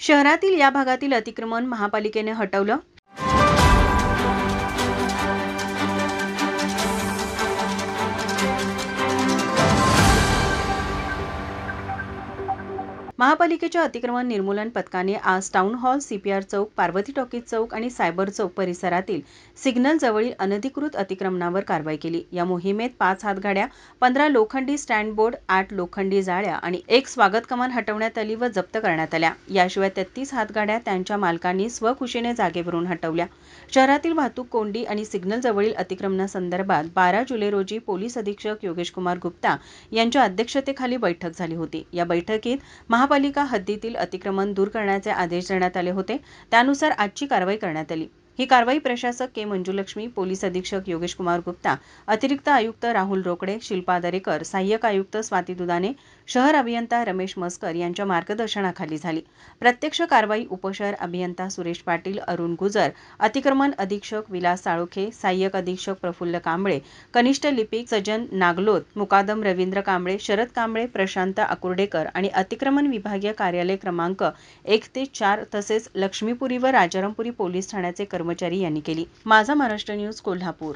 शहरातील या भागातील अतिक्रमण महापालिकेने हटवलं. महापालिकेच्या अतिक्रमण निर्मूलन पथकाने आज टाउन हॉल, सीपीआर चौक, पार्वती टॉकीज चौक आणि सायबर चौक परिसरातील सिग्नल जवळील अनधिकृत अतिक्रमणावर कारवाई केली. या मोहिमेत 5 हातगाड्या, 15 लोखंडी स्टँड बोर्ड, 8 लोखंडी जाळ्या आणि 1 स्वागत कमान हटवण्यात आली व जप्त करण्यात आल्या. याशिवाय 33 हातगाड्या त्यांच्या मालकांनी स्वखुशीने जागेवरून हटवल्या. शहरातील वाहतूक कोंडी आणि सिग्नल जवळील अतिक्रमणासंदर्भात 12 जुलै रोजी पोलीस अधीक्षक योगेश कुमार गुप्ता यांच्या अध्यक्षतेखाली बैठक झाली होती. या बैठकीत महापालिका हद्दीतील अतिक्रमण दूर करण्याचे आदेश देण्यात आले होते. त्यानुसार आजची कारवाई करण्यात आली. ही कारवाई प्रशासक के. मंजुलक्ष्मी, पोलीस अधीक्षक योगेश कुमार गुप्ता, अतिरिक्त आयुक्त राहुल रोकडे, शिल्पा दरेकर, सहाय्यक आयुक्त स्वाती दुधाने, शहर अभियंता रमेश मस्कर यांच्या मार्गदर्शनाखाली झाली. प्रत्यक्ष कारवाई उपशहर अभियंता सुरेश पाटील, अरुण गुजर, अतिक्रमण अधीक्षक विलास साळोखे, सहाय्यक अधीक्षक प्रफुल्ल कांबळे, कनिष्ठ लिपिक सजन नागलोत, मुकादम रवींद्र कांबळे, शरद कांबळे, प्रशांत अकुर्डेकर आणि अतिक्रमण विभागीय कार्यालय क्रमांक 1 ते 4 तसेच लक्ष्मीपुरी व राजारामपुरी पोलीस ठाण्याचे कर्मचारी यांनी केली. माझा महाराष्ट्र न्यूज, कोल्हापूर.